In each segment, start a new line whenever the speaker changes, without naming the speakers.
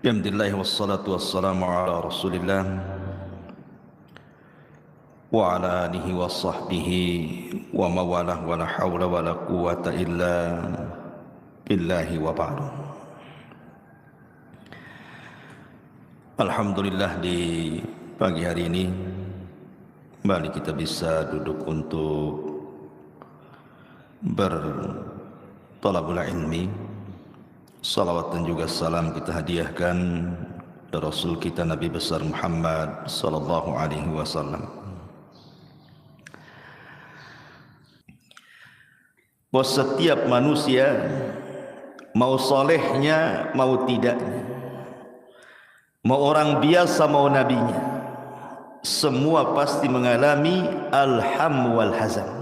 Alhamdulillah wassalatu wassalamu ala Rasulillah wa ala alihi wa sahbihi wa mawalah wa la hawla wa la quwata illa billahi wa ba'du. Alhamdulillah, di pagi hari ini kembali kita bisa duduk untuk bertolabul ilmi. Salawat dan juga salam kita hadiahkan kepada Rasul kita Nabi besar Muhammad sallallahu alaihi wasallam. Bahwa setiap manusia, mau solehnya mau tidaknya, mau orang biasa mau nabinya, semua pasti mengalami al-ham wal hazan.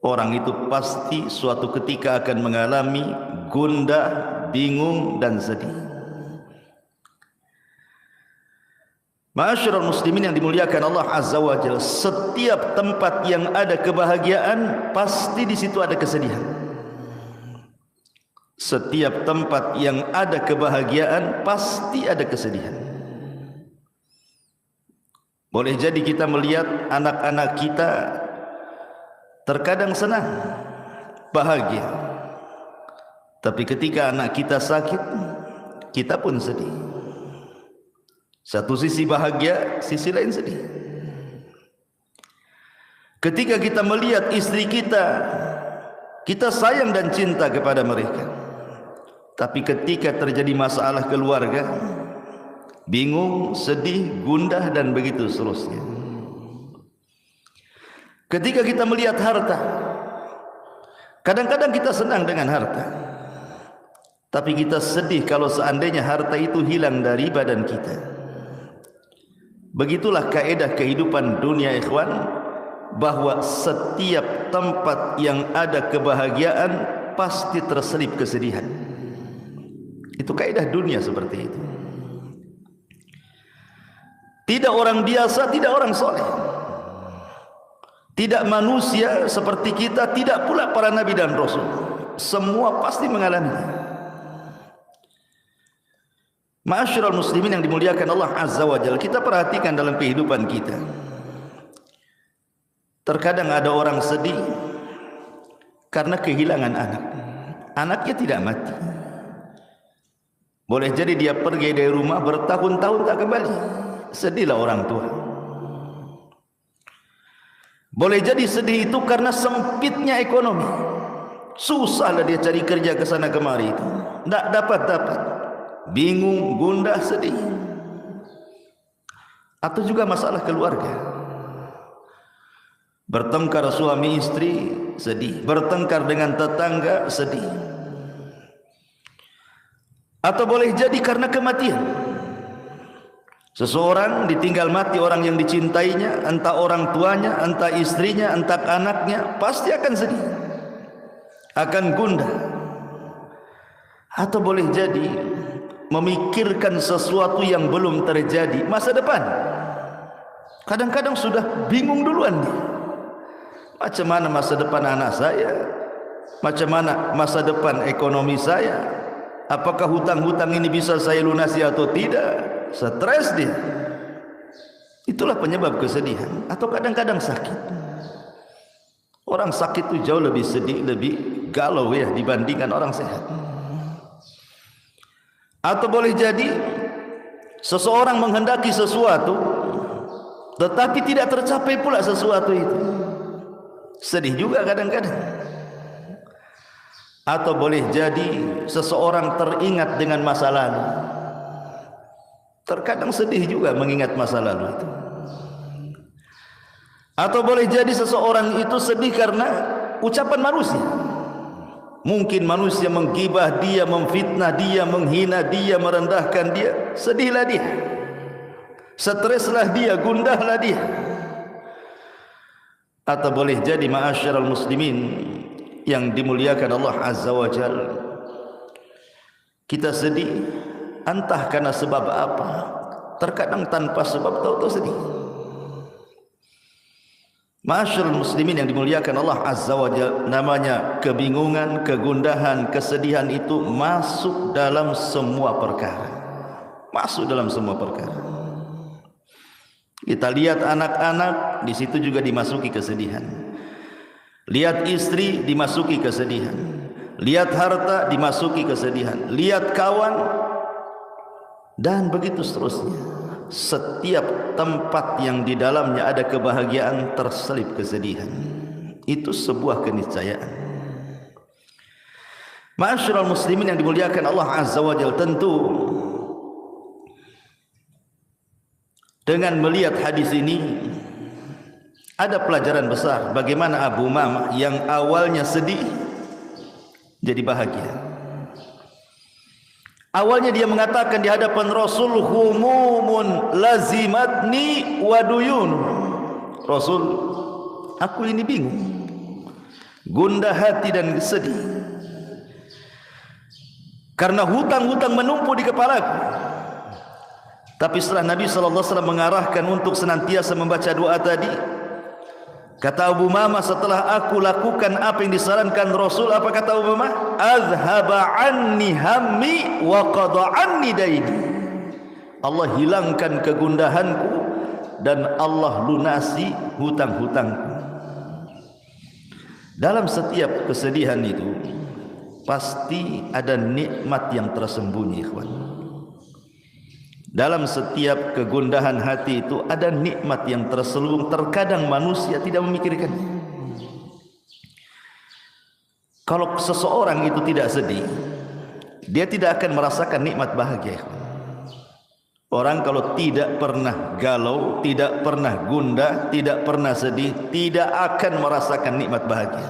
Orang itu pasti suatu ketika akan mengalami gundah, bingung dan sedih. Ma'asyiral muslimin yang dimuliakan Allah Azza wa Jalla, setiap tempat yang ada kebahagiaan pasti di situ ada kesedihan. Setiap tempat yang ada kebahagiaan pasti ada kesedihan. Boleh jadi kita melihat anak-anak kita terkadang senang, bahagia, tapi ketika anak kita sakit, kita pun sedih. Satu sisi bahagia, sisi lain sedih. Ketika kita melihat istri kita, kita sayang dan cinta kepada mereka, tapi ketika terjadi masalah keluarga, bingung, sedih, gundah dan begitu seterusnya. Ketika kita melihat harta, kadang-kadang kita senang dengan harta, tapi kita sedih kalau seandainya harta itu hilang dari badan kita. Begitulah kaedah kehidupan dunia, ikhwan, bahwa setiap tempat yang ada kebahagiaan pasti terselip kesedihan. Itu kaedah dunia seperti itu. Tidak orang biasa, tidak orang soleh, tidak manusia seperti kita, tidak pula para nabi dan rasul, semua pasti mengalaminya. Ma'asyiral muslimin yang dimuliakan Allah Azza wa Jalla, kita perhatikan dalam kehidupan kita. Terkadang ada orang sedih karena kehilangan anak. Anaknya tidak mati. Boleh jadi dia pergi dari rumah bertahun-tahun tak kembali. Sedihlah orang tua. Boleh jadi sedih itu karena sempitnya ekonomi. Susahlah dia cari kerja ke sana kemari itu, tak dapat. Bingung, gundah, sedih. Atau juga masalah keluarga. Bertengkar suami istri, sedih. Bertengkar dengan tetangga, sedih. Atau boleh jadi karena kematian. Seseorang ditinggal mati orang yang dicintainya, entah orang tuanya, entah istrinya, entah anaknya, pasti akan sedih, akan gundah. Atau boleh jadi memikirkan sesuatu yang belum terjadi, masa depan. Kadang-kadang sudah bingung duluan dia. Macam mana masa depan anak saya? Macam mana masa depan ekonomi saya? Apakah hutang-hutang ini bisa saya lunasi atau tidak? Stres dia. Itulah penyebab kesedihan. Atau kadang-kadang sakit. Orang sakit itu jauh lebih sedih, lebih galau ya dibandingkan orang sehat. Atau boleh jadi seseorang menghendaki sesuatu tetapi tidak tercapai pula sesuatu itu. Sedih juga kadang-kadang. Atau boleh jadi seseorang teringat dengan masa lalu. Terkadang sedih juga mengingat masa lalu itu. Atau boleh jadi seseorang itu sedih karena ucapan manusia. Mungkin manusia menggibah dia, memfitnah dia, menghina dia, merendahkan dia, sedihlah dia, streslah dia, gundahlah dia. Atau boleh jadi ma'asyiral muslimin yang dimuliakan Allah Azza wa Jalla, kita sedih entah karena sebab apa, terkadang tanpa sebab tahu-tahu sedih. Ma'asyiral muslimin yang dimuliakan Allah Azza wa Jalla, namanya kebingungan, kegundahan, kesedihan itu masuk dalam semua perkara. masuk dalam semua perkara. Kita lihat anak-anak, di situ juga dimasuki kesedihan. Lihat istri, dimasuki kesedihan. Lihat harta, dimasuki kesedihan. Lihat kawan, dan begitu seterusnya. Setiap tempat yang di dalamnya ada kebahagiaan terselip kesedihan. Itu sebuah keniscayaan. Ma'asyiral muslimin yang dimuliakan Allah Azza wa Jalla, tentu dengan melihat hadis ini ada pelajaran besar bagaimana Abu Umamah yang awalnya sedih jadi bahagia. Awalnya dia mengatakan di hadapan Rasul, humumun lazimatni wa duyun. Rasul, aku ini bingung, gundah hati dan sedih karena hutang-hutang menumpuk di kepalaku. Tapi setelah Nabi SAW mengarahkan untuk senantiasa membaca doa tadi, kata Abu Umamah, setelah aku lakukan apa yang disarankan Rasul, apa kata Abu Umamah? Azhaba anni hammi wa qada anni daini. Allah hilangkan kegundahanku dan Allah lunasi hutang-hutangku. Dalam setiap kesedihan itu pasti ada nikmat yang tersembunyi, ikhwan. Dalam setiap kegundahan hati itu ada nikmat yang terselubung. Terkadang manusia tidak memikirkannya. Kalau seseorang itu tidak sedih, dia tidak akan merasakan nikmat bahagia. Orang kalau tidak pernah galau, tidak pernah gundah, tidak pernah sedih, tidak akan merasakan nikmat bahagia.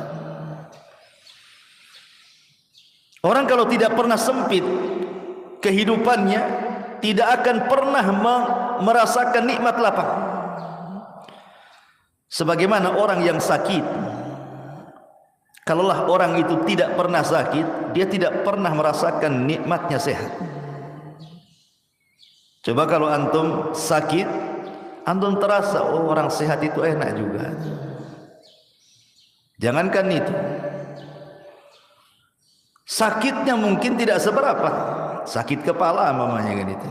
Orang kalau tidak pernah sempit kehidupannya, tidak akan pernah merasakan nikmat lapang. Sebagaimana orang yang sakit, kalaulah orang itu tidak pernah sakit, dia tidak pernah merasakan nikmatnya sehat. Coba kalau antum sakit, antum terasa, oh orang sehat itu enak juga. Jangankan itu, sakitnya mungkin tidak seberapa, sakit kepala mamanya kan itu.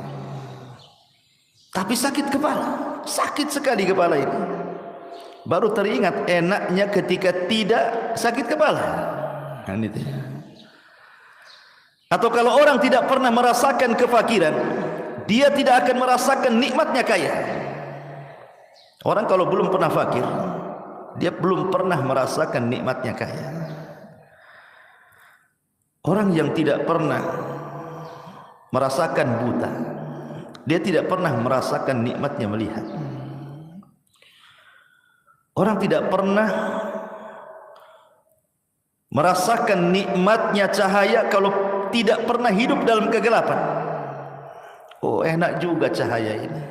Tapi sakit kepala, sakit sekali kepala ini. Baru teringat enaknya ketika tidak sakit kepala. Kan itu. Atau kalau orang tidak pernah merasakan kefakiran, dia tidak akan merasakan nikmatnya kaya. Orang kalau belum pernah fakir, dia belum pernah merasakan nikmatnya kaya. Orang yang tidak pernah merasakan buta, dia tidak pernah merasakan nikmatnya melihat. Orang tidak pernah merasakan nikmatnya cahaya kalau tidak pernah hidup dalam kegelapan. Oh, enak juga cahaya ini,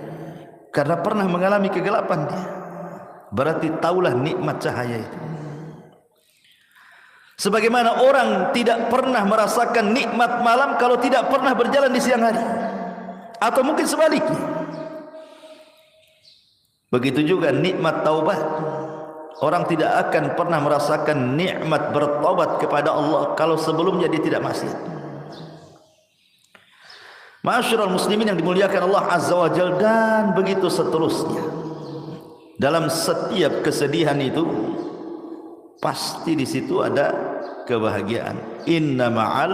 karena pernah mengalami kegelapan dia. Berarti taulah nikmat cahaya itu. Sebagaimana orang tidak pernah merasakan nikmat malam kalau tidak pernah berjalan di siang hari, atau mungkin sebaliknya. Begitu juga nikmat taubat. Orang tidak akan pernah merasakan nikmat bertaubat kepada Allah kalau sebelumnya dia tidak maksiat. Ma'asyiral muslimin yang dimuliakan Allah Azza wa Jalla, dan begitu seterusnya. Dalam setiap kesedihan itu pasti di situ ada kebahagiaan. Inna ma'al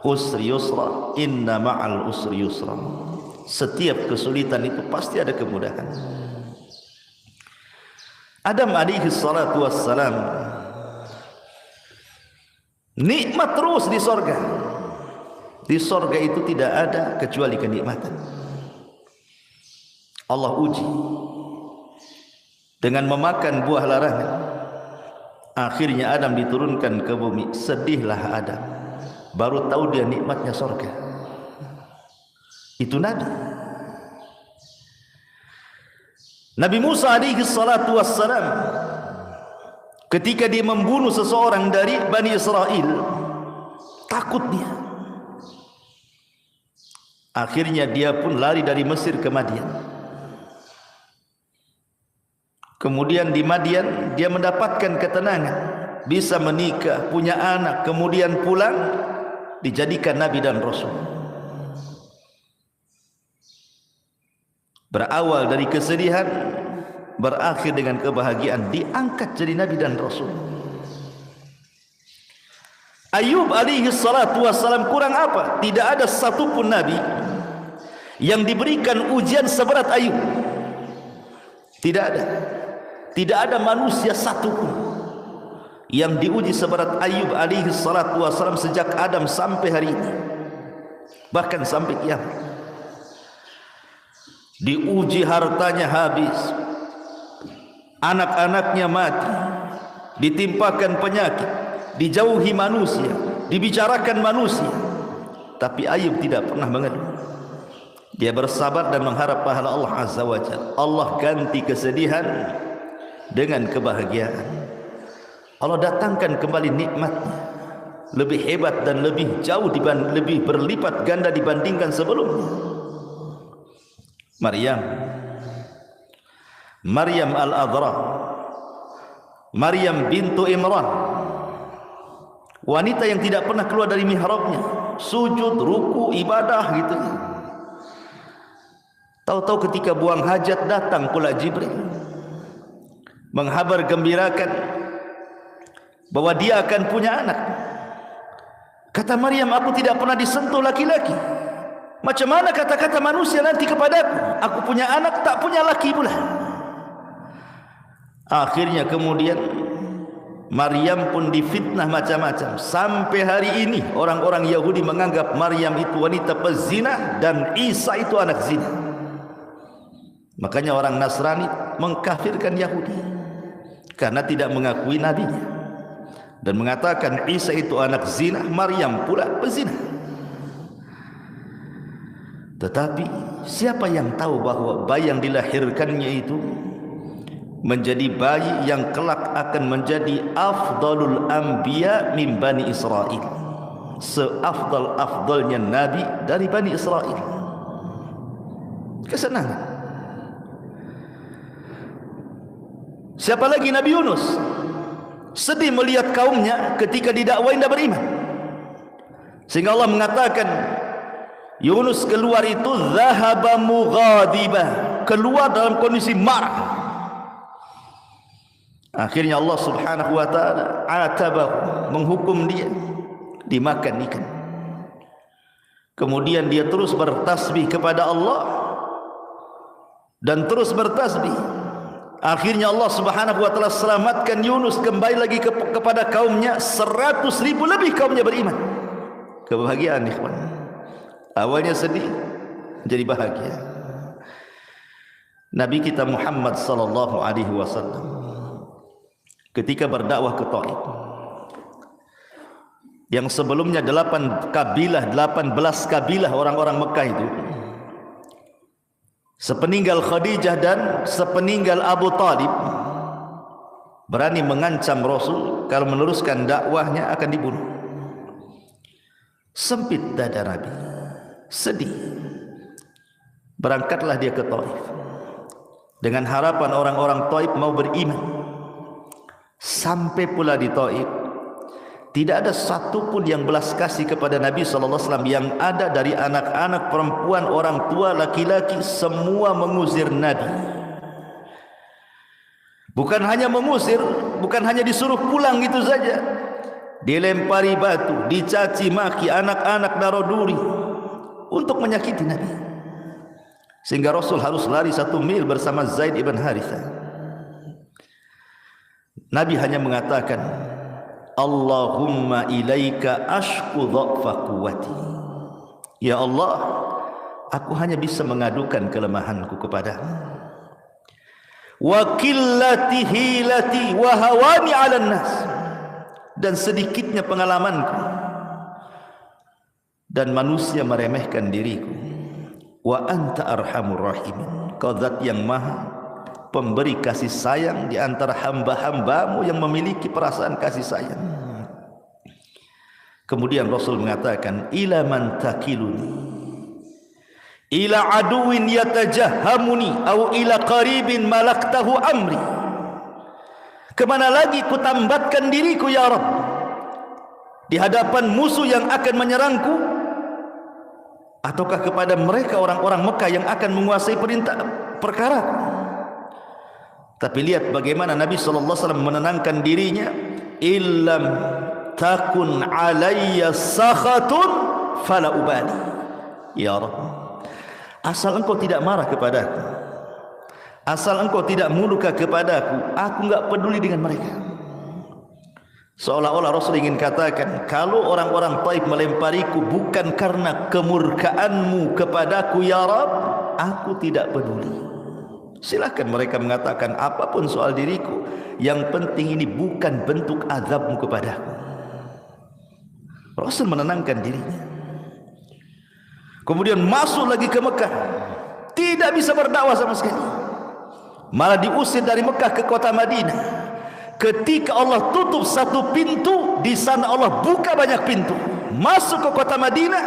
usri yusra, inna ma'al usri yusra. Setiap kesulitan itu pasti ada kemudahan. Adam alaihi salatu wassalam nikmat terus di sorga. Di sorga itu tidak ada kecuali kenikmatan. Allah uji dengan memakan buah larangan. Akhirnya Adam diturunkan ke bumi. Sedihlah Adam, baru tahu dia nikmatnya sorga. Itu Nabi Musa alaihi salatu wassalam, ketika dia membunuh seseorang dari Bani Israel, takut dia. Akhirnya dia pun lari dari Mesir ke Madian. Kemudian di Madian dia mendapatkan ketenangan, bisa menikah, punya anak, kemudian pulang dijadikan nabi dan rasul. berawal dari kesedihan, berakhir dengan kebahagiaan, diangkat jadi Nabi dan Rasul. Ayub alaihi salatu wassalam kurang apa? Tidak ada satupun Nabi yang diberikan ujian seberat Ayub. Tidak ada. Tidak ada manusia satupun yang diuji seberat Ayub alaihi salatu wassalam sejak Adam sampai hari ini, bahkan sampai kiamat. Diuji hartanya habis, anak-anaknya mati, ditimpakan penyakit, dijauhi manusia, dibicarakan manusia, tapi Ayub tidak pernah mengeluh. Dia bersabar dan mengharap pahala Allah Azza wa Jalla. Allah ganti kesedihan dengan kebahagiaan. Allah datangkan kembali nikmatnya, lebih hebat dan lebih jauh, lebih berlipat ganda dibandingkan sebelumnya. Maryam al-Adhra, Maryam bintu Imran, wanita yang tidak pernah keluar dari mihrabnya, sujud, ruku, ibadah gitu. Tahu-tahu ketika buang hajat datang pula Jibril menghabar gembirakan bahwa dia akan punya anak. Kata Maryam, aku tidak pernah disentuh laki-laki. Macam mana kata-kata manusia nanti kepadaku? Aku punya anak, tak punya laki pula. Akhirnya kemudian Maryam pun difitnah macam-macam. Sampai hari ini orang-orang Yahudi menganggap Maryam itu wanita pezina dan Isa itu anak zina. Makanya orang Nasrani mengkafirkan Yahudi karena tidak mengakui nabinya dan mengatakan Isa itu anak zina, Maryam pula pezina. Tetapi siapa yang tahu bahwa bayi yang dilahirkannya itu menjadi bayi yang kelak akan menjadi afdalul anbiya min Bani Israel, seafdal-afdalnya nabi dari Bani Israel. Kesenangan. Siapa lagi? Nabi Yunus sedih melihat kaumnya ketika didakwain tidak beriman, sehingga Allah mengatakan Yunus keluar itu zahaba mughadiba, keluar dalam kondisi marah. Akhirnya Allah subhanahu wa ta'ala atabahu, menghukum dia dimakan ikan. Kemudian dia terus bertasbih kepada Allah dan terus bertasbih. Akhirnya Allah subhanahu wa ta'ala selamatkan Yunus, kembali lagi kepada kaumnya. 100.000 lebih kaumnya beriman. Kebahagiaan ikhwan. Awalnya sedih, jadi bahagia. Nabi kita Muhammad sallallahu alaihi wasallam ketika berdakwah ke Taif, yang sebelumnya 18 kabilah orang-orang Mekah itu, sepeninggal Khadijah dan sepeninggal Abu Talib, berani mengancam Rasul kalau meneruskan dakwahnya akan dibunuh. Sempit dada Nabi, sedih. Berangkatlah dia ke Taif dengan harapan orang-orang Taif mau beriman. Sampai pula di Taif, tidak ada satupun yang belas kasih kepada Nabi SAW. Yang ada dari anak-anak, perempuan, orang tua, laki-laki, semua mengusir Nabi. Bukan hanya mengusir, bukan hanya disuruh pulang gitu saja, dilempari batu, dicaci maki, anak-anak naruh duri untuk menyakiti Nabi, sehingga Rasul harus lari 1 mil bersama Zaid ibn Harithah. Nabi hanya mengatakan, Allahumma ilaika ashku dha'fa quwwati. Ya Allah, aku hanya bisa mengadukan kelemahanku kepadamu. Wa qillati hilati wa hawani 'alan nas, dan sedikitnya pengalamanku dan manusia meremehkan diriku. Wa anta arhamur rahimin, kau zat yang maha pemberi kasih sayang di antara hamba-hambamu yang memiliki perasaan kasih sayang. Kemudian Rasul mengatakan, ila man takiluni, ila aduwin yatajahamuni, au ila qaribin malaktahu amri. Kemana lagi ku tambatkan diriku ya Rabb di hadapan musuh yang akan menyerangku, ataukah kepada mereka orang-orang Mekah yang akan menguasai perkara? Tapi lihat bagaimana Nabi SAW menenangkan dirinya. Illam takun alayya sakhatun fala ubali. Ya Rabb, asal engkau tidak marah kepadaku, asal engkau tidak murka kepadaku, aku enggak peduli dengan mereka. Seolah-olah Rasul ingin katakan, kalau orang-orang Taif melempariku bukan karena kemurkaanmu kepadaku ya Rabb, aku tidak peduli. Silakan mereka mengatakan apapun soal diriku, yang penting ini bukan bentuk azabmu kepadaku. Rasul menenangkan dirinya. Kemudian masuk lagi ke Mekah, tidak bisa berdakwah sama sekali, malah diusir dari Mekah ke kota Madinah. Ketika Allah tutup satu pintu, di sana Allah buka banyak pintu. Masuk ke kota Madinah,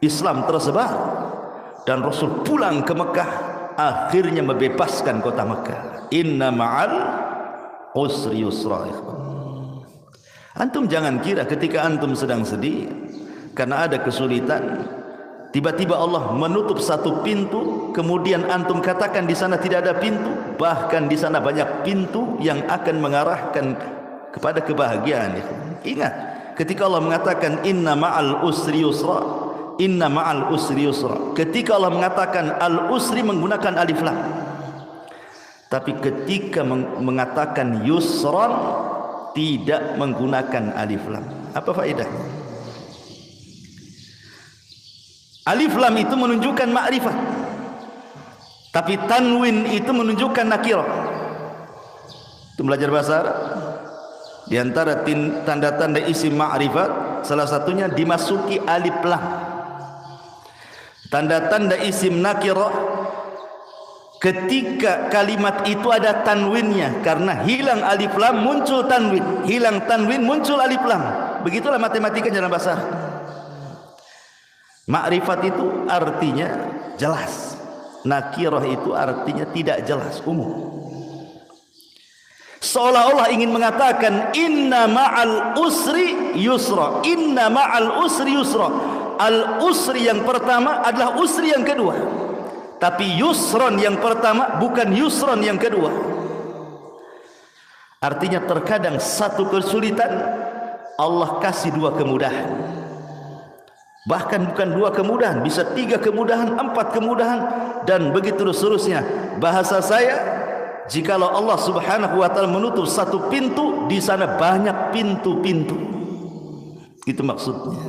Islam tersebar, dan Rasul pulang ke Mekah, akhirnya membebaskan kota Mekah. Inna ma'al usri yusra. Antum jangan kira ketika antum sedang sedih karena ada kesulitan, tiba-tiba Allah menutup satu pintu, kemudian antum katakan di sana tidak ada pintu. Bahkan di sana banyak pintu yang akan mengarahkan kepada kebahagiaan. Ingat, ketika Allah mengatakan inna ma'al usri yusra, inna ma'al usri yusra, ketika Allah mengatakan al usri menggunakan alif lam. Tapi ketika mengatakan yusran tidak menggunakan alif lam. Apa faedahnya? Alif lam itu menunjukkan ma'rifat, tapi tanwin itu menunjukkan nakirah. Itu belajar bahasa Arab. Di antara tanda-tanda isim ma'rifat, salah satunya dimasuki alif lam. Tanda-tanda isim nakirah, ketika kalimat itu ada tanwinnya, karena hilang alif lam muncul tanwin, hilang tanwin muncul alif lam. Begitulah matematika dalam bahasa Arab. Ma'rifat itu artinya jelas, nakirah itu artinya tidak jelas, umum. Seolah-olah ingin mengatakan inna ma'al usri yusra, inna ma'al usri yusra. Al usri yang pertama adalah usri yang kedua, tapi yusron yang pertama bukan yusron yang kedua. Artinya terkadang satu kesulitan Allah kasih dua kemudahan. Bahkan bukan dua kemudahan, bisa 3 kemudahan, 4 kemudahan, dan begitu seterusnya. Bahasa saya, jikalau Allah Subhanahu wa ta'ala menutup satu pintu, di sana banyak pintu-pintu. Itu maksudnya.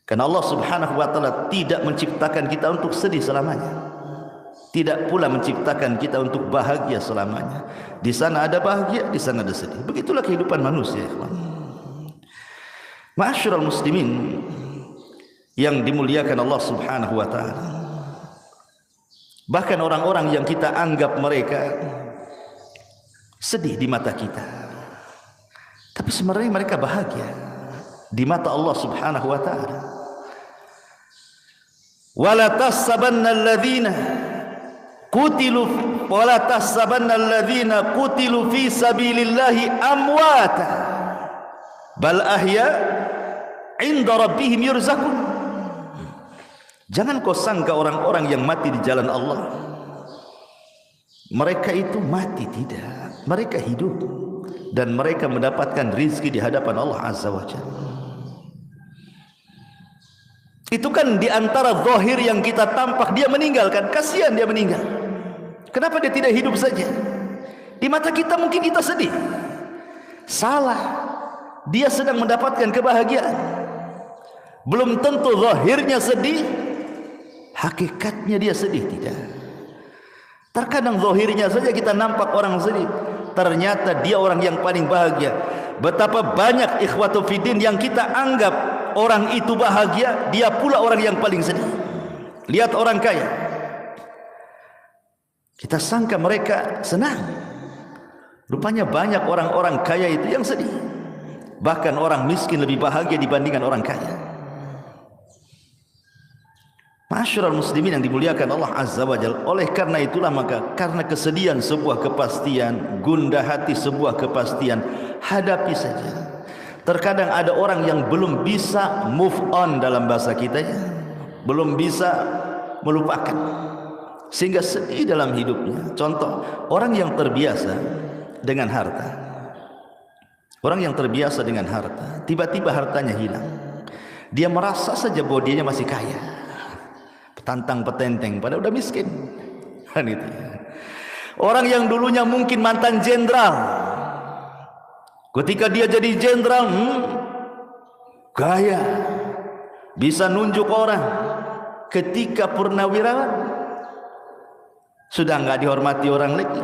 Karena Allah Subhanahu wa ta'ala tidak menciptakan kita untuk sedih selamanya, tidak pula menciptakan kita untuk bahagia selamanya. Di sana ada bahagia, di sana ada sedih. Begitulah kehidupan manusia. Ma'asyiral muslimin yang dimuliakan Allah Subhanahu wa ta'ala. Bahkan orang-orang yang kita anggap mereka sedih di mata kita, tapi sebenarnya mereka bahagia di mata Allah Subhanahu wa ta'ala. Wala tahsabanna alladhina qutilu wala tahsabanna alladhina qutilu fi sabilillahi amwata bal ahya 'inda rabbihim yurzaqun. Jangan kau sangka orang-orang yang mati di jalan Allah mereka itu mati, tidak. Mereka hidup dan mereka mendapatkan rizki di hadapan Allah Azza wa Jalla. Itu kan di antara zahir yang kita tampak. Dia meninggalkan, kasihan dia meninggal. Kenapa dia tidak hidup saja? Di mata kita mungkin kita sedih. Salah, dia sedang mendapatkan kebahagiaan. Belum tentu zahirnya sedih, hakikatnya dia sedih, tidak. Terkadang zahirnya saja kita nampak orang sedih, ternyata dia orang yang paling bahagia. Betapa banyak ikhwatu fiddin yang kita anggap orang itu bahagia, dia pula orang yang paling sedih. Lihat orang kaya, kita sangka mereka senang, rupanya banyak orang-orang kaya itu yang sedih. Bahkan orang miskin lebih bahagia dibandingkan orang kaya. Ma'asyiral muslimin yang dimuliakan Allah Azza wa Jalla. Oleh karena itulah maka karena kesedihan sebuah kepastian, gundah hati sebuah kepastian, hadapi saja. Terkadang ada orang yang belum bisa move on dalam bahasa kita ya, belum bisa melupakan, sehingga sedih dalam hidupnya. Contoh, orang yang terbiasa dengan harta, orang yang terbiasa dengan harta, tiba-tiba hartanya hilang, dia merasa saja bahwa dia masih kaya, petantang petenteng, padahal udah miskin. Kan itu. Orang yang dulunya mungkin mantan jenderal, ketika dia jadi jenderal, gaya, bisa nunjuk orang. Ketika purnawirawan, sudah nggak dihormati orang lagi,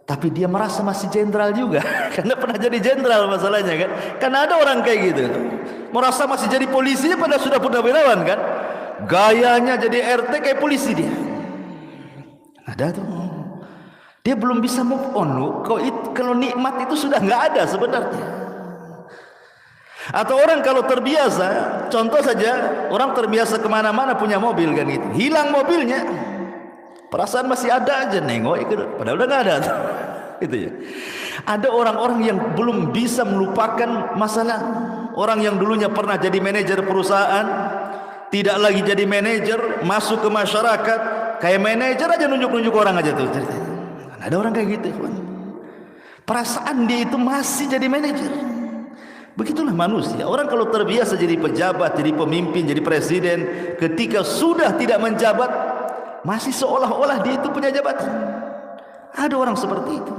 tapi dia merasa masih jenderal juga karena pernah jadi jenderal masalahnya kan. Karena ada orang kayak gitu, merasa masih jadi polisi padahal sudah purnawirawan kan. Gayanya jadi RT kayak polisi dia. Ada tuh. Dia belum bisa move on. Kalau nikmat itu sudah nggak ada sebenarnya. Atau orang kalau terbiasa, contoh saja, orang terbiasa kemana-mana punya mobil kan gitu, hilang mobilnya, perasaan masih ada aja, nengok itu, padahal udah nggak ada. Itu ya. Ada orang-orang yang belum bisa melupakan masalah. Orang yang dulunya pernah jadi manajer perusahaan, tidak lagi jadi manajer, masuk ke masyarakat, kayak manajer aja, nunjuk-nunjuk orang aja tuh. Ada orang kayak gitu. Perasaan dia itu masih jadi manajer. Begitulah manusia. Orang kalau terbiasa jadi pejabat, jadi pemimpin, jadi presiden, ketika sudah tidak menjabat, masih seolah-olah dia itu punya jabatan. Ada orang seperti itu.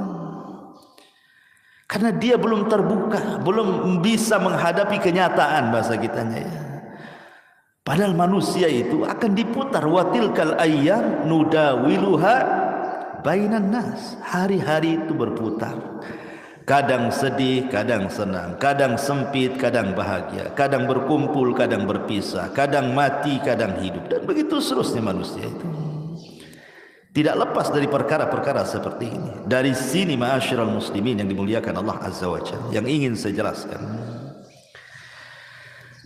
Karena dia belum terbuka, belum bisa menghadapi kenyataan bahasa kitanya ya. Padahal manusia itu akan diputar, watilkal ayyam nudawiluha bainan nas. Hari-hari itu berputar. Kadang sedih, kadang senang, kadang sempit, kadang bahagia, kadang berkumpul, kadang berpisah, kadang mati, kadang hidup, dan begitu seterusnya manusia itu. Tidak lepas dari perkara-perkara seperti ini. Dari sini ma'asyiral muslimin yang dimuliakan Allah Azza wa Jalla, yang ingin saya jelaskan,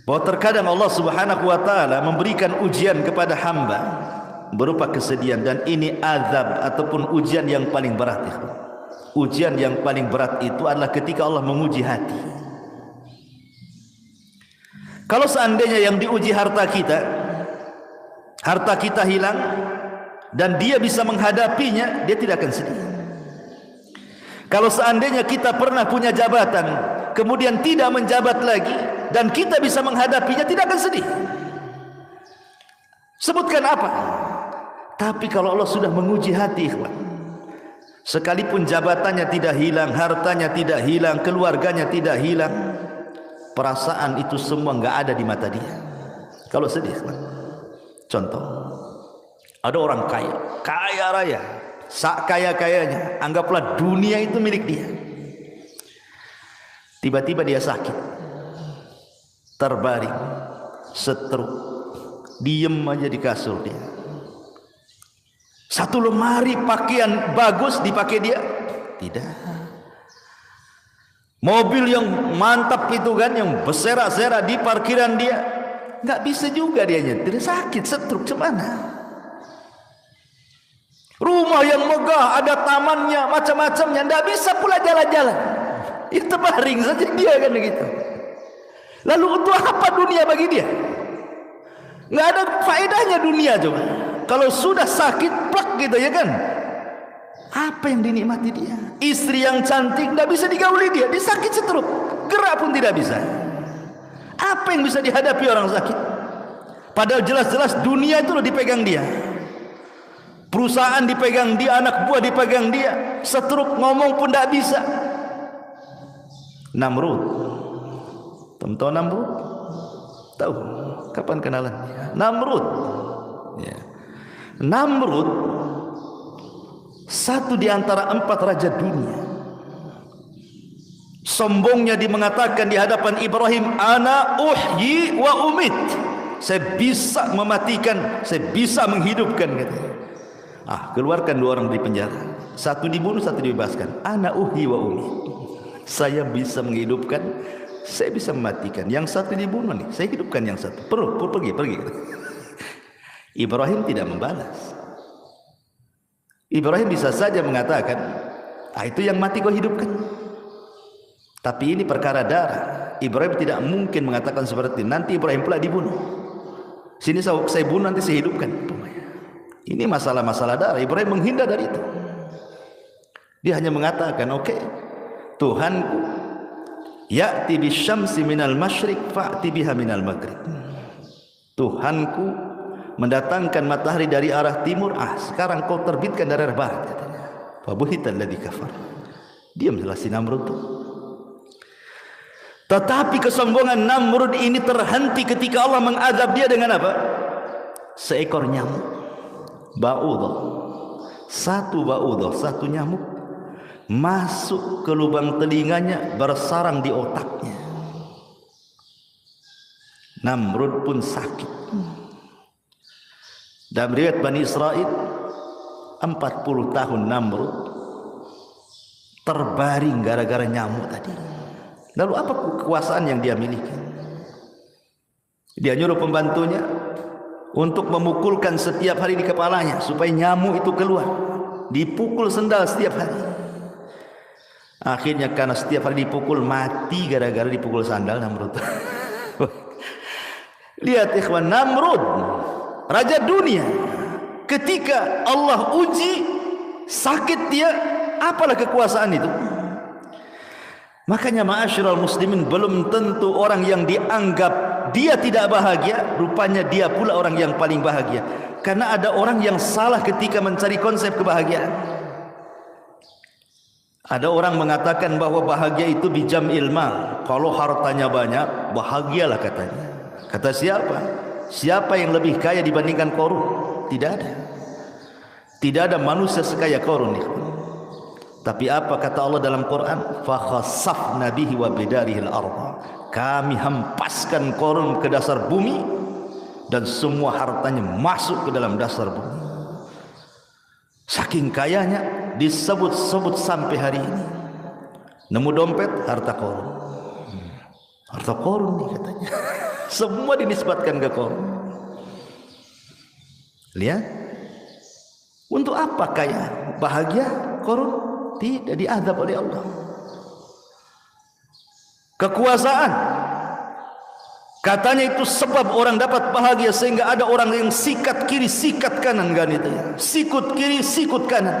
bahwa terkadang Allah Subhanahu wa taala memberikan ujian kepada hamba berupa kesedihan, dan ini azab ataupun ujian yang paling berat. Ujian yang paling berat itu adalah ketika Allah menguji hati. Kalau seandainya yang diuji harta kita hilang dan dia bisa menghadapinya, dia tidak akan sedih. Kalau seandainya kita pernah punya jabatan, kemudian tidak menjabat lagi, dan kita bisa menghadapinya, tidak akan sedih. Sebutkan apa? Tapi kalau Allah sudah menguji hati, sekalipun jabatannya tidak hilang, hartanya tidak hilang, keluarganya tidak hilang, perasaan itu semua nggak ada di mata dia. Kalau sedih, contoh, ada orang kaya raya, sak kaya-kayanya, anggaplah dunia itu milik dia. Tiba-tiba dia sakit, terbaring, stroke, diem aja di kasur dia. Satu lemari pakaian bagus dipakai dia? Tidak. Mobil yang mantap itu kan, yang berserak-serak di parkiran dia, nggak bisa juga dia nyetir, sakit, stroke, cuman. Rumah yang megah, ada tamannya, macam-macamnya, nggak bisa pula jalan-jalan. Itu baring saja dia kan begitu. Lalu untuk apa dunia bagi dia? Nggak ada faedahnya dunia coba. Kalau sudah sakit plak gitu ya kan, apa yang dinikmati dia? Istri yang cantik tidak bisa digauli dia sakit stroke, gerak pun tidak bisa. Apa yang bisa dihadapi orang sakit? Padahal jelas-jelas dunia itu loh dipegang dia, perusahaan dipegang dia, anak buah dipegang dia, stroke ngomong pun tidak bisa. Namrud, tahu Namrud? Tahu? Kapan kenalannya? Namrud. Ya. Namrud satu di antara 4 raja dunia. Sombongnya dia mengatakan di hadapan Ibrahim, ana uhyi wa umit. Saya bisa mematikan, saya bisa menghidupkan katanya. Keluarkan 2 orang dari penjara. Satu dibunuh, satu dibebaskan. Ana uhyi wa umit. Saya bisa menghidupkan, saya bisa mematikan. Yang satu dibunuh nih, saya hidupkan yang satu. Pergi. Ibrahim tidak membalas. Ibrahim bisa saja mengatakan, itu yang mati kau hidupkan. Tapi ini perkara darah. Ibrahim tidak mungkin mengatakan seperti itu. Nanti Ibrahim pula dibunuh. Sini saya bunuh, nanti saya hidupkan. Ini masalah-masalah darah. Ibrahim menghindar dari itu. Dia hanya mengatakan, oke, Tuhanku, ya'ti bisyamsi minal masyriq fa'ti biha minal maghrib. Tuhanku mendatangkan matahari dari arah timur, sekarang kau terbitkan dari arah barat, katanya. Fabuhital ladzi kafar. Diamlah si Namrud itu. Tetapi kesombongan Namrud ini terhenti ketika Allah mengadab dia dengan apa? Seekor nyamuk. Ba'udah. Satu nyamuk masuk ke lubang telinganya, bersarang di otaknya. Namrud pun sakit. Dalam riwayat Bani Israel, 40 tahun Namrud terbaring gara-gara nyamuk tadi. Lalu apa kekuasaan yang dia miliki? Dia nyuruh pembantunya untuk memukulkan setiap hari di kepalanya supaya nyamuk itu keluar. Dipukul sendal setiap hari. Akhirnya karena setiap hari dipukul, mati gara-gara dipukul sandal Namrud. Lihat ikhwan, Namrud, raja dunia, ketika Allah uji, sakit dia, apalah kekuasaan itu? Makanya ma'asyiral muslimin, belum tentu orang yang dianggap dia tidak bahagia, rupanya dia pula orang yang paling bahagia. Karena ada orang yang salah ketika mencari konsep kebahagiaan. Ada orang mengatakan bahwa bahagia itu bijam'il mal. Kalau hartanya banyak, bahagialah katanya. Kata siapa? Siapa yang lebih kaya dibandingkan Qarun? Tidak ada. Tidak ada manusia sekaya Qarun. Tapi apa kata Allah dalam Quran? Fa khassafna bihi wa bidarihil ardh. Kami hempaskan Qarun ke dasar bumi dan semua hartanya masuk ke dalam dasar bumi. Saking kayanya disebut-sebut sampai hari ini. Nemu dompet, harta Qarun. Harta Qarun nih katanya. Semua dinisbatkan ke Qarun. Lihat. Untuk apa kaya? Bahagia Qarun? Tidak, diazab oleh Allah. Kekuasaan, katanya itu sebab orang dapat bahagia, sehingga ada orang yang sikat kiri sikat kanan, kan itu ya. Sikut kiri sikut kanan.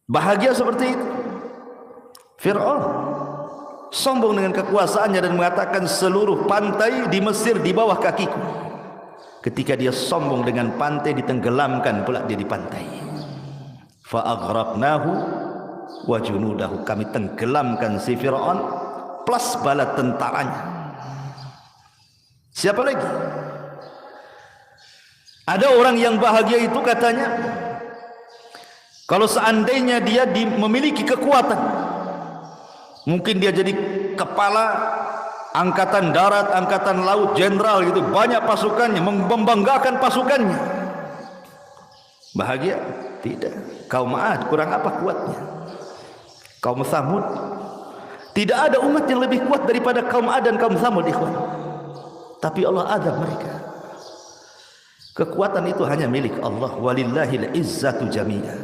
Bahagia seperti itu. Fir'aun sombong dengan kekuasaannya dan mengatakan seluruh pantai di Mesir di bawah kakiku. Ketika dia sombong dengan pantai, ditenggelamkan pula dia di pantai. Fa aghraqnahu wa junudahu. Kami tenggelamkan si Fir'aun plus bala tentaranya. Siapa lagi? Ada orang yang bahagia itu katanya, kalau seandainya dia memiliki kekuatan, mungkin dia jadi kepala angkatan darat, angkatan laut, jenderal gitu, banyak pasukannya, membanggakan pasukannya. Bahagia? Tidak. Kaum Ad kurang apa kuatnya? Kaum Tsamud, tidak ada umat yang lebih kuat daripada kaum Ad dan kaum Tsamud, ikhwan. Tapi Allah azab mereka. Kekuatan itu hanya milik Allah. Walillahil izzatu jami'ah.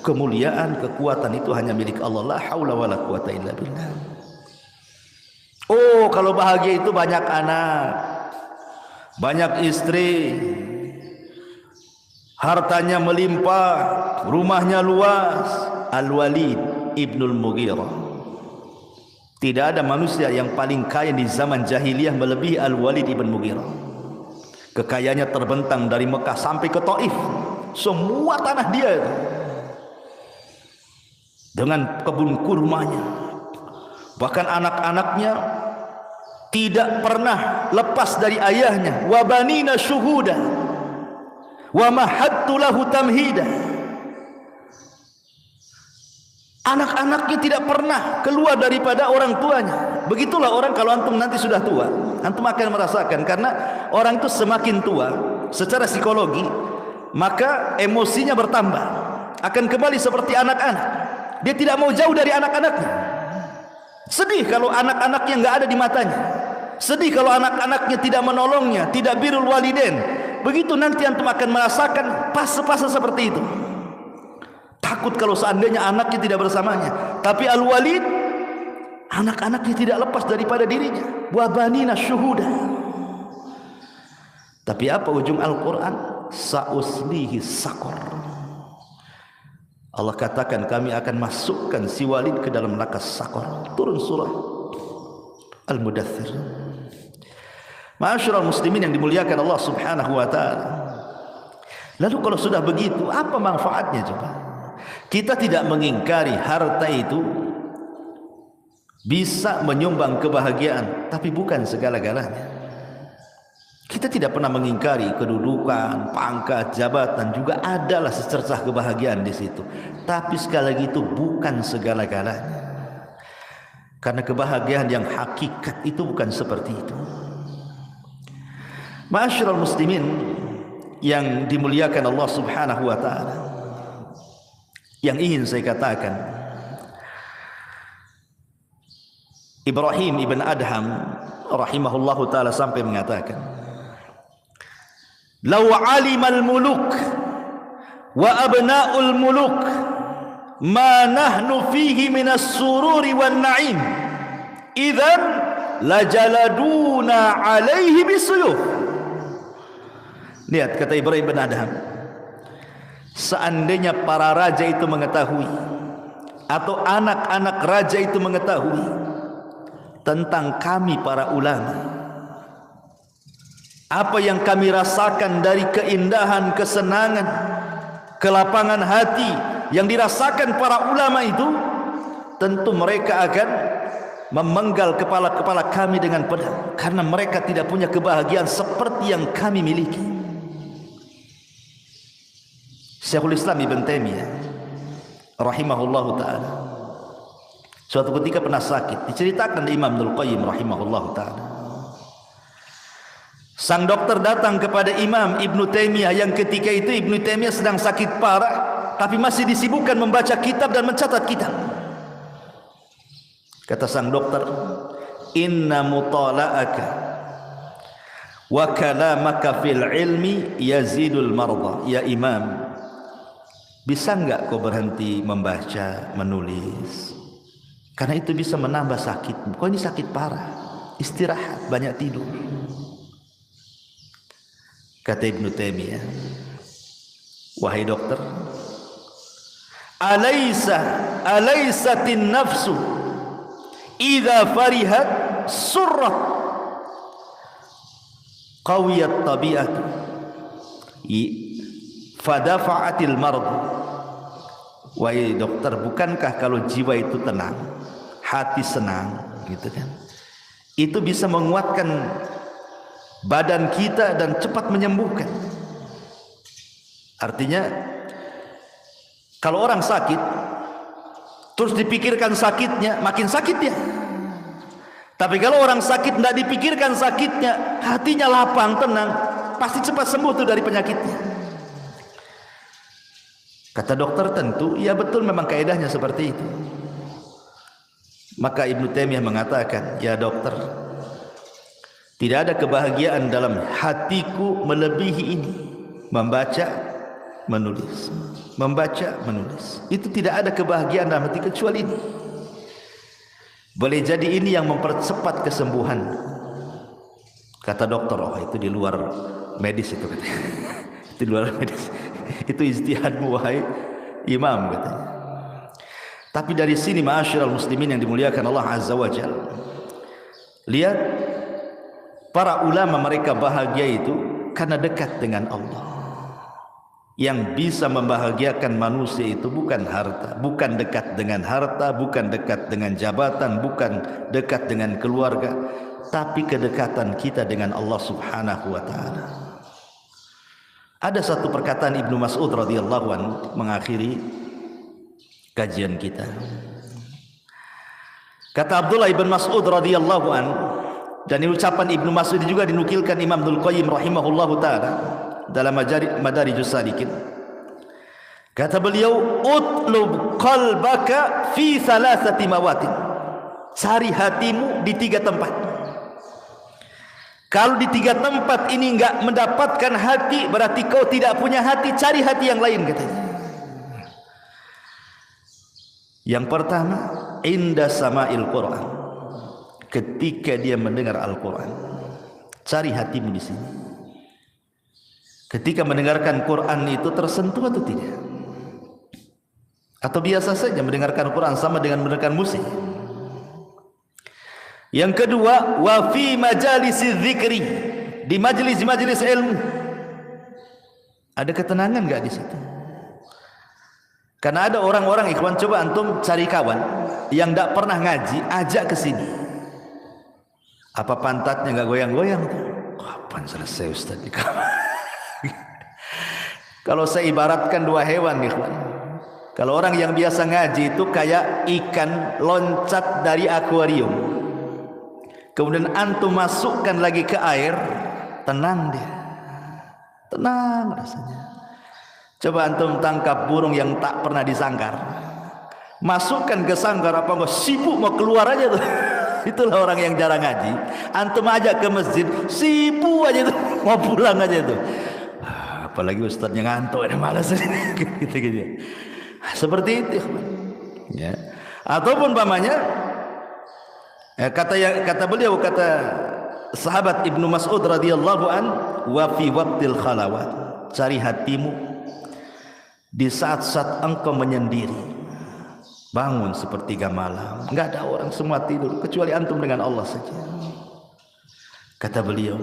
Kemuliaan, kekuatan itu hanya milik Allah. La haula wala quwata illa billah. Oh, kalau bahagia itu banyak anak, banyak istri, hartanya melimpah, rumahnya luas. Al-Walid ibnul Mughirah. Tidak ada manusia yang paling kaya di zaman jahiliyah melebihi Al-Walid ibn Mughirah. Kekayaannya terbentang dari Mekah sampai ke Taif. Semua tanah dia itu. Dengan kebun kurmanya. Bahkan anak-anaknya tidak pernah lepas dari ayahnya. Wa banina syuhuda wa mahattu lahu tamhida. Anak-anaknya tidak pernah keluar daripada orang tuanya. Begitulah orang kalau antum nanti sudah tua, antum akan merasakan. Karena orang itu semakin tua secara psikologi, maka emosinya bertambah, akan kembali seperti anak-anak. Dia tidak mau jauh dari anak-anaknya. Sedih kalau anak-anaknya nggak ada di matanya. Sedih kalau anak-anaknya tidak menolongnya, tidak birrul walidain. Begitu nanti antum akan merasakan fase-fase seperti itu. Takut kalau seandainya anaknya tidak bersamanya. Tapi Al-Walid Anak-anaknya tidak lepas daripada dirinya. Wa banina syuhuda. Tapi apa ujung Al-Quran? Sa'uslihi saqar. Allah katakan kami akan masukkan si Walid ke dalam neraka saqar. Turun surah Al-Mudaththir. Ma'asyiral muslimin yang dimuliakan Allah Subhanahu wa taala. Lalu kalau sudah begitu, apa manfaatnya coba? Kita tidak mengingkari harta itu bisa menyumbang kebahagiaan, tapi bukan segala-galanya. Kita tidak pernah mengingkari kedudukan, pangkat, jabatan, juga adalah secercah kebahagiaan di situ. Tapi sekali lagi itu bukan segala-galanya. Karena kebahagiaan yang hakikat itu bukan seperti itu. Ma'asyiral muslimin yang dimuliakan Allah Subhanahu wa taala. Yang ingin saya katakan, Ibrahim ibn Adham rahimahullahu taala sampai mengatakan, "Law 'alimal muluk wa abna'ul muluk ma nahnu fihi minas sururi wan na'im idzan lajaladuna 'alaihi bisuyuf." Lihat kata Ibrahim bin Adham, seandainya para raja itu mengetahui atau anak-anak raja itu mengetahui tentang kami para ulama, apa yang kami rasakan dari keindahan, kesenangan, kelapangan hati yang dirasakan para ulama itu, tentu mereka akan memenggal kepala-kepala kami dengan pedang, karena mereka tidak punya kebahagiaan seperti yang kami miliki. Syekhul Islam Ibn Taimiyah rahimahullahu ta'ala suatu ketika pernah sakit, diceritakan Imam Ibnul Qayyim rahimahullahu ta'ala. Sang dokter datang kepada Imam Ibn Taimiyah yang ketika itu Ibn Taimiyah sedang sakit parah, tapi masih disibukkan membaca kitab dan mencatat kitab. Kata sang dokter, "Inna mutala'aka wa kalamaka fil ilmi yazidul marda." Ya Imam, bisa enggak kau berhenti membaca, menulis? Karena itu bisa menambah sakitmu. Kau ini sakit parah, istirahat, banyak tidur. Kata Ibnu Taimiyah, "Wahai dokter, alaisatin nafsu idza farihat surrat qawiyat tabi'atu fadafa'atil marad." Wahai dokter, bukankah kalau jiwa itu tenang, hati senang, gitu kan, itu bisa menguatkan badan kita dan cepat menyembuhkan. Artinya kalau orang sakit terus dipikirkan sakitnya, makin sakit dia. Tapi kalau orang sakit tidak dipikirkan sakitnya, hatinya lapang, tenang, pasti cepat sembuh tuh dari penyakitnya. Kata dokter, tentu, ya betul, memang kaedahnya seperti itu. Maka Ibnu Taimiyah mengatakan, "Ya dokter, tidak ada kebahagiaan dalam hatiku melebihi ini, membaca, menulis, membaca, menulis. Itu tidak ada kebahagiaan dalam hati kecuali ini. Boleh jadi ini yang mempercepat kesembuhan." Kata dokter, "Oh, itu di luar medis itu," katanya. Itu di luar medis. Itu ijtihadmu wahai imam, katanya. Tapi dari sini ma'asyiral muslimin yang dimuliakan Allah Azza wa Jalla, lihat para ulama, mereka bahagia itu karena dekat dengan Allah. Yang bisa membahagiakan manusia itu bukan harta, bukan dekat dengan harta, bukan dekat dengan jabatan, bukan dekat dengan keluarga, tapi kedekatan kita dengan Allah Subhanahu wa taala. Ada satu perkataan Ibnu Mas'ud radhiyallahu anhu mengakhiri kajian kita. Kata Abdullah ibn Mas'ud radhiyallahu anhu, dan ini ucapan Ibnu Mas'ud juga dinukilkan Imam Ibnul Qayyim rahimahullahu taala dalam Madarijus Salikin. Kata beliau, "Utlub qalbaka fi thalathati mawatin." Cari hatimu di 3 tempat. Kalau di 3 tempat ini enggak mendapatkan hati, berarti kau tidak punya hati. Cari hati yang lain, katanya. Yang pertama, inda sama'il Quran. ketika dia mendengar Al-Quran. Cari hatimu di sini. Ketika mendengarkan Quran itu tersentuh atau tidak? Atau biasa saja mendengarkan Quran sama dengan mendengarkan musik? Yang kedua, wa fi majalisi dzikri, di majelis-majelis ilmu. Ada ketenangan enggak di situ? Karena ada orang-orang, ikhwan, coba antum cari kawan yang enggak pernah ngaji, ajak ke sini. Apa pantatnya enggak goyang-goyang? Kapan selesai Ustaz di kamar? Kalau saya ibaratkan dua hewan, ikhwan. Kalau orang yang biasa ngaji itu kayak ikan loncat dari akuarium. Kemudian antum masukkan lagi ke air, tenang dia. Tenang rasanya. Coba antum tangkap burung yang tak pernah disangkar. Masukkan ke sangkar, apa enggak sibuk mau keluar aja tuh. Itulah orang yang jarang ngaji. Antum ajak ke masjid, sibuk aja tuh, mau pulang aja tuh. Apalagi ustadznya ngantuk, ada malas gitu. Seperti itu, ya. Ataupun pamannya, kata beliau, kata sahabat Ibnu Mas'ud radhiyallahu an, wa fi waqtil khalawat, cari hatimu di saat-saat engkau menyendiri. Bangun sepertiga malam, enggak ada orang, semua tidur kecuali antum dengan Allah saja. Kata beliau,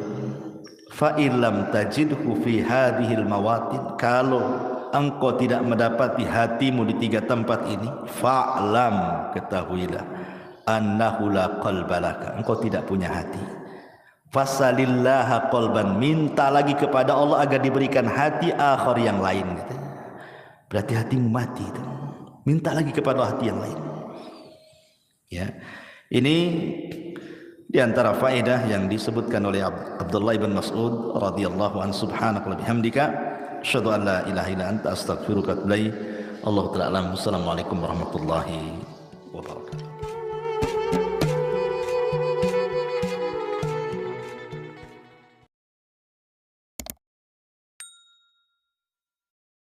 fa illam tajidhu fi hadhil mawatin, kalau engkau tidak mendapati hatimu di tiga tempat ini, fa'lam, ketahuilah, annahu la qalbalaka, engkau tidak punya hati. Fasalillaha qalban, minta lagi kepada Allah agar diberikan hati akhar yang lain, gitu. Berarti hatimu mati itu. Minta lagi kepada hati yang lain. Ya. Ini di antara faedah yang disebutkan oleh Abdullah bin Mas'ud radhiyallahu an, subhanaka wa bihamdika asyhadu an la ilaha illa anta astaghfiruka wa atubu ilaik. Allahu ta'ala alam. Assalamualaikum warahmatullahi